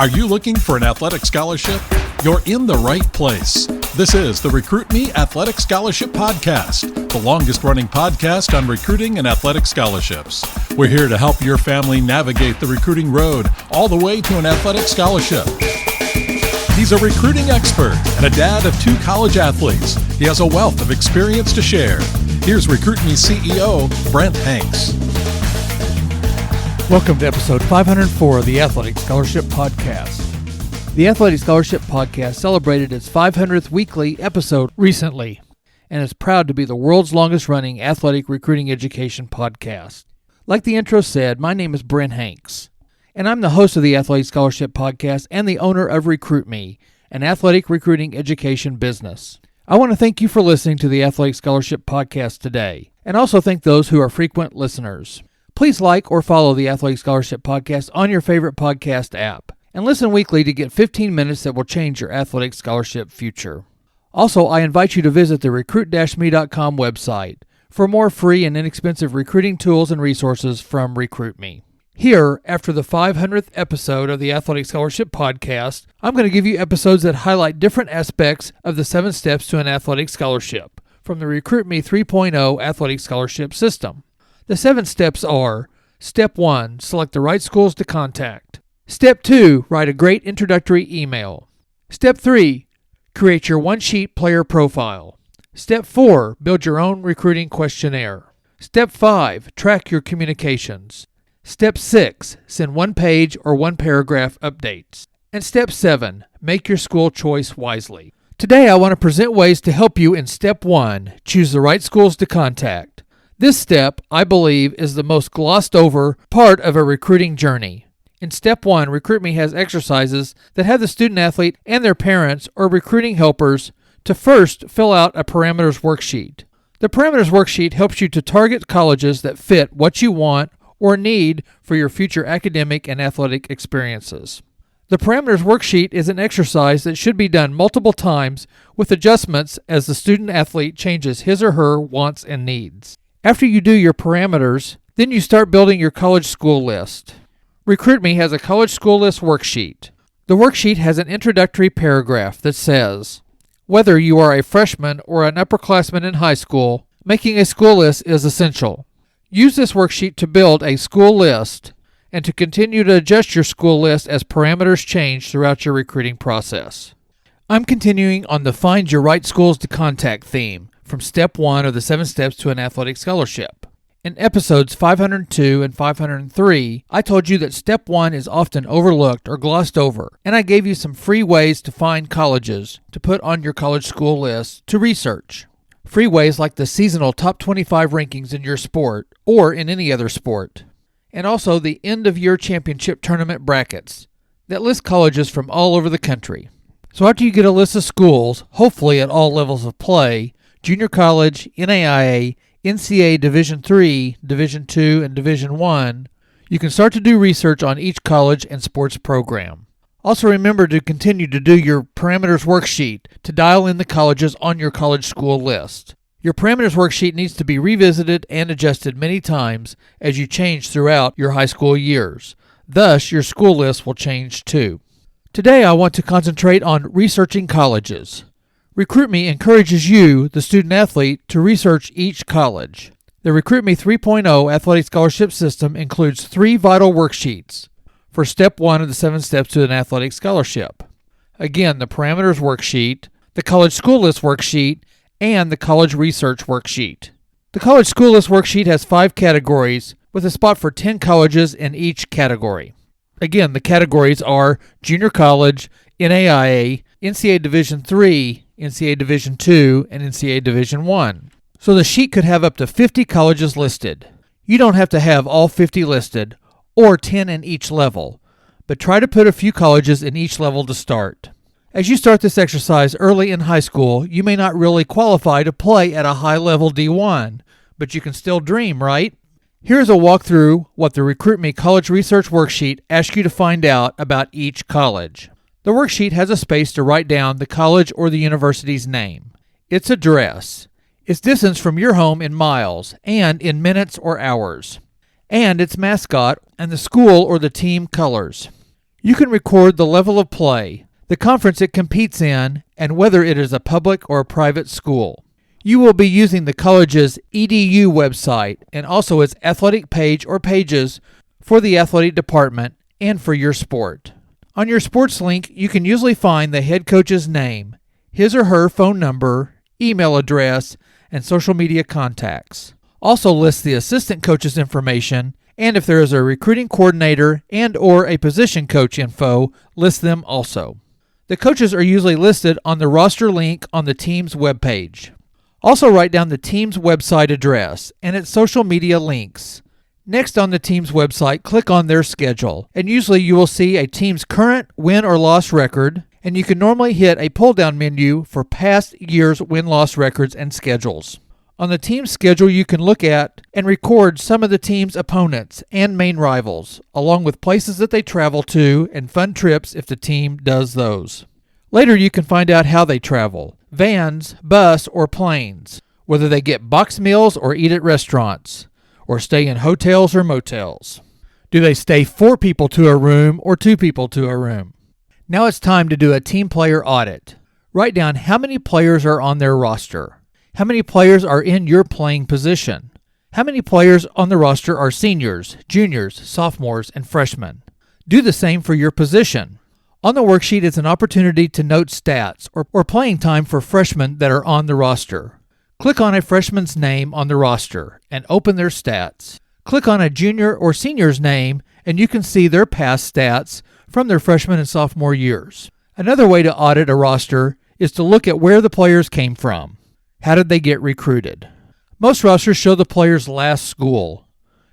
Are you looking for an athletic scholarship? You're in the right place. This is the Recruit Me Athletic Scholarship Podcast, the longest-running podcast on recruiting and athletic scholarships. We're here to help your family navigate the recruiting road all the way to an athletic scholarship. He's a recruiting expert and a dad of 2 college athletes. He has a wealth of experience to share. Here's Recruit Me CEO, Brent Hanks. Welcome to episode 504 of the Athletic Scholarship Podcast. The Athletic Scholarship Podcast celebrated its 500th weekly episode recently and is proud to be the world's longest-running athletic recruiting education podcast. Like the intro said, my name is Brent Hanks, and I'm the host of the Athletic Scholarship Podcast and the owner of Recruit Me, an athletic recruiting education business. I want to thank you for listening to the Athletic Scholarship Podcast today, and also thank those who are frequent listeners. Please like or follow the Athletic Scholarship Podcast on your favorite podcast app, and listen weekly to get 15 minutes that will change your athletic scholarship future. Also, I invite you to visit the recruit-me.com website for more free and inexpensive recruiting tools and resources from Recruit Me. Here, after the 500th episode of the Athletic Scholarship Podcast, I'm going to give you episodes that highlight different aspects of the 7 steps to an athletic scholarship from the Recruit Me 3.0 athletic scholarship system. The 7 steps are: Step 1, select the right schools to contact. Step 2, write a great introductory email. Step 3, create your one-sheet player profile. Step 4, build your own recruiting questionnaire. Step 5, track your communications. Step 6, send one-page or one-paragraph updates. And Step 7, make your school choice wisely. Today I want to present ways to help you in Step 1, choose the right schools to contact. This step, I believe, is the most glossed over part of a recruiting journey. In Step 1, Recruit Me has exercises that have the student athlete and their parents or recruiting helpers to first fill out a parameters worksheet. The parameters worksheet helps you to target colleges that fit what you want or need for your future academic and athletic experiences. The parameters worksheet is an exercise that should be done multiple times with adjustments as the student athlete changes his or her wants and needs. After you do your parameters, then you start building your college school list. Recruit Me has a college school list worksheet. The worksheet has an introductory paragraph that says, whether you are a freshman or an upperclassman in high school, making a school list is essential. Use this worksheet to build a school list and to continue to adjust your school list as parameters change throughout your recruiting process. I'm continuing on the Find Your Right Schools to Contact theme from Step 1 of the 7 steps to an athletic scholarship. In episodes 502 and 503, I told you that Step 1 is often overlooked or glossed over, and I gave you some free ways to find colleges to put on your college school list to research. Free ways like the seasonal top 25 rankings in your sport or in any other sport, and also the end-of-year championship tournament brackets that list colleges from all over the country. So after you get a list of schools, hopefully at all levels of play, junior college, NAIA, NCAA Division III, Division II, and Division I, you can start to do research on each college and sports program. Also remember to continue to do your parameters worksheet to dial in the colleges on your college school list. Your parameters worksheet needs to be revisited and adjusted many times as you change throughout your high school years. Thus, your school list will change too. Today I want to concentrate on researching colleges. Recruit Me encourages you, the student athlete, to research each college. The Recruit Me 3.0 athletic scholarship system includes 3 vital worksheets for Step 1 of the 7 steps to an athletic scholarship. Again, the parameters worksheet, the college school list worksheet, and the college research worksheet. The college school list worksheet has 5 categories with a spot for 10 colleges in each category. Again, the categories are junior college, NAIA, NCAA Division III, NCAA Division II, and NCAA Division I. So the sheet could have up to 50 colleges listed. You don't have to have all 50 listed, or 10 in each level, but try to put a few colleges in each level to start. As you start this exercise early in high school, you may not really qualify to play at a high-level D1, but you can still dream, right? Here's a walkthrough what the Recruit Me College Research Worksheet asks you to find out about each college. The worksheet has a space to write down the college or the university's name, its address, its distance from your home in miles and in minutes or hours, and its mascot and the school or the team colors. You can record the level of play, the conference it competes in, and whether it is a public or a private school. You will be using the college's EDU website and also its athletic page or pages for the athletic department and for your sport. On your sports link, you can usually find the head coach's name, his or her phone number, email address, and social media contacts. Also lists the assistant coach's information, and if there is a recruiting coordinator and or a position coach info, list them also. The coaches are usually listed on the roster link on the team's webpage. Also write down the team's website address and its social media links. Next on the team's website, click on their schedule, and usually you will see a team's current win or loss record, and you can normally hit a pull-down menu for past year's win-loss records and schedules. On the team's schedule, you can look at and record some of the team's opponents and main rivals, along with places that they travel to and fun trips if the team does those. Later, you can find out how they travel, vans, bus, or planes, whether they get box meals or eat at restaurants, or stay in hotels or motels. Do they stay 4 people to a room or 2 people to a room? Now it's time to do a team player audit. Write down how many players are on their roster. How many players are in your playing position? How many players on the roster are seniors, juniors, sophomores, and freshmen? Do the same for your position. On the worksheet is an opportunity to note stats or playing time for freshmen that are on the roster. Click on a freshman's name on the roster and open their stats. Click on a junior or senior's name and you can see their past stats from their freshman and sophomore years. Another way to audit a roster is to look at where the players came from. How did they get recruited? Most rosters show the player's last school.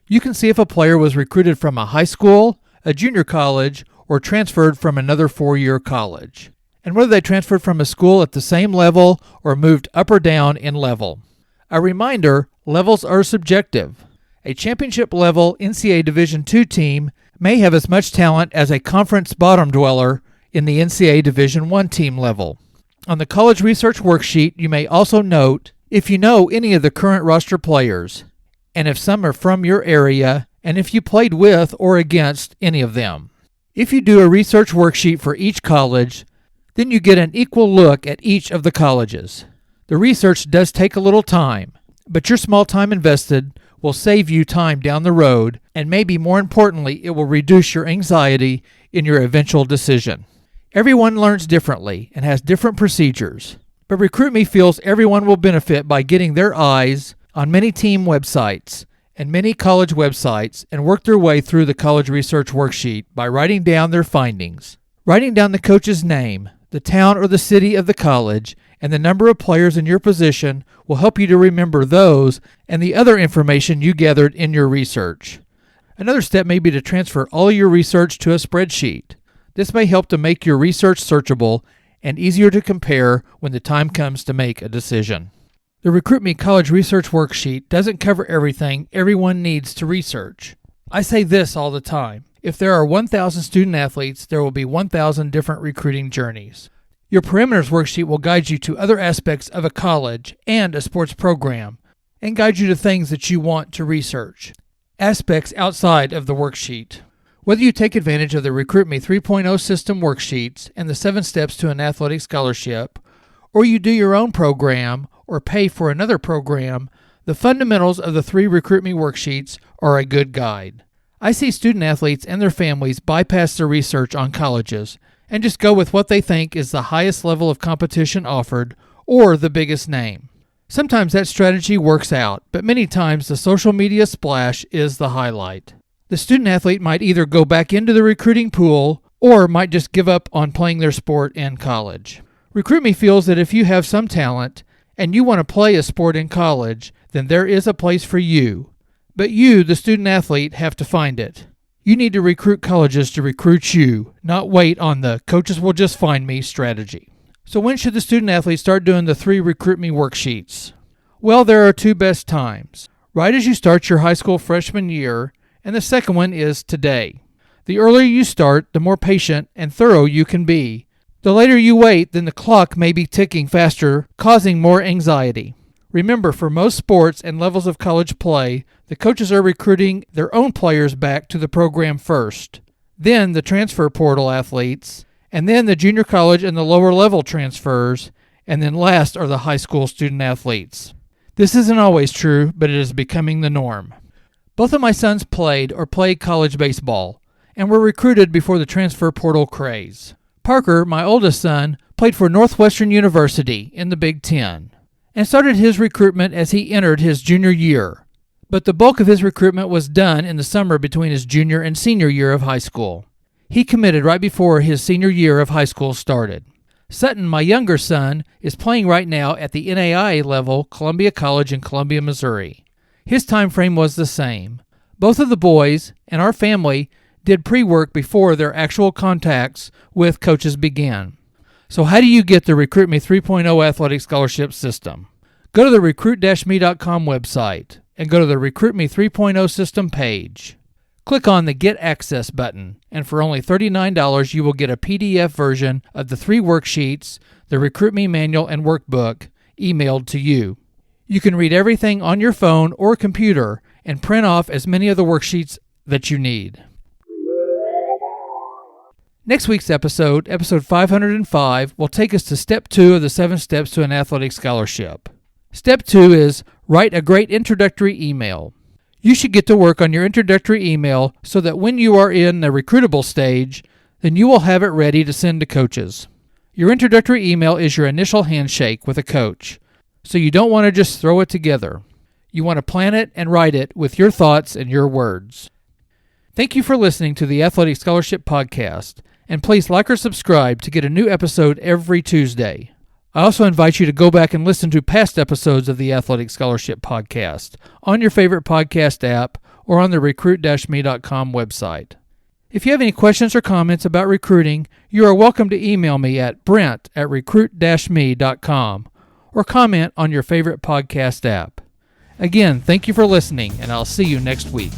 You can see if a player was recruited from a high school, a junior college, or transferred from another 4-year college, and whether they transferred from a school at the same level or moved up or down in level. A reminder, levels are subjective. A championship-level NCAA Division II team may have as much talent as a conference bottom dweller in the NCAA Division I team level. On the college research worksheet, you may also note if you know any of the current roster players, and if some are from your area, and if you played with or against any of them. If you do a research worksheet for each college, then you get an equal look at each of the colleges. The research does take a little time, but your small time invested will save you time down the road, and maybe more importantly, it will reduce your anxiety in your eventual decision. Everyone learns differently and has different procedures, but RecruitMe feels everyone will benefit by getting their eyes on many team websites and many college websites and work their way through the college research worksheet by writing down their findings. Writing down the coach's name, the town or the city of the college, and the number of players in your position will help you to remember those and the other information you gathered in your research. Another step may be to transfer all your research to a spreadsheet. This may help to make your research searchable and easier to compare when the time comes to make a decision. The RecruitMe College Research Worksheet doesn't cover everything everyone needs to research. I say this all the time. If there are 1,000 student athletes, there will be 1,000 different recruiting journeys. Your Parameters Worksheet will guide you to other aspects of a college and a sports program, and guide you to things that you want to research. Aspects outside of the worksheet. Whether you take advantage of the RecruitMe 3.0 system worksheets and the 7 steps to an athletic scholarship, or you do your own program or pay for another program, the fundamentals of the 3 RecruitMe worksheets are a good guide. I see student athletes and their families bypass their research on colleges and just go with what they think is the highest level of competition offered or the biggest name. Sometimes that strategy works out, but many times the social media splash is the highlight. The student athlete might either go back into the recruiting pool or might just give up on playing their sport in college. RecruitMe feels that if you have some talent and you want to play a sport in college, then there is a place for you. But you, the student athlete, have to find it. You need to recruit colleges to recruit you, not wait on the coaches will just find me strategy. So when should the student athlete start doing the 3 RecruitMe worksheets? Well, there are 2 best times. Right as you start your high school freshman year, and the second one is today. The earlier you start, the more patient and thorough you can be. The later you wait, then the clock may be ticking faster, causing more anxiety. Remember, for most sports and levels of college play, the coaches are recruiting their own players back to the program first. then the transfer portal athletes, and then the junior college and the lower level transfers, and then last are the high school student athletes. This isn't always true, but it is becoming the norm. Both of my sons played or play college baseball and were recruited before the transfer portal craze. Parker, my oldest son, played for Northwestern University in the Big Ten and started his recruitment as he entered his junior year. But the bulk of his recruitment was done in the summer between his junior and senior year of high school. He committed right before his senior year of high school started. Sutton, my younger son, is playing right now at the NAIA level, Columbia College in Columbia, Missouri. His time frame was the same. Both of the boys and our family did pre-work before their actual contacts with coaches began. So how do you get the Recruit Me 3.0 athletic scholarship system? Go to the recruit-me.com website and go to the Recruit Me 3.0 system page. Click on the Get Access button, and for only $39 you will get a PDF version of the 3 worksheets, the Recruit Me manual and workbook, emailed to you. You can read everything on your phone or computer and print off as many of the worksheets that you need. Next week's episode 505, will take us to Step 2 of the 7 Steps to an Athletic Scholarship. Step 2 is write a great introductory email. You should get to work on your introductory email so that when you are in the recruitable stage, then you will have it ready to send to coaches. Your introductory email is your initial handshake with a coach, so you don't want to just throw it together. You want to plan it and write it with your thoughts and your words. Thank you for listening to the Athletic Scholarship Podcast, and please like or subscribe to get a new episode every Tuesday. I also invite you to go back and listen to past episodes of the Athletic Scholarship Podcast on your favorite podcast app or on the recruit-me.com website. If you have any questions or comments about recruiting, you are welcome to email me at brent@recruit-me.com or comment on your favorite podcast app. Again, thank you for listening, and I'll see you next week.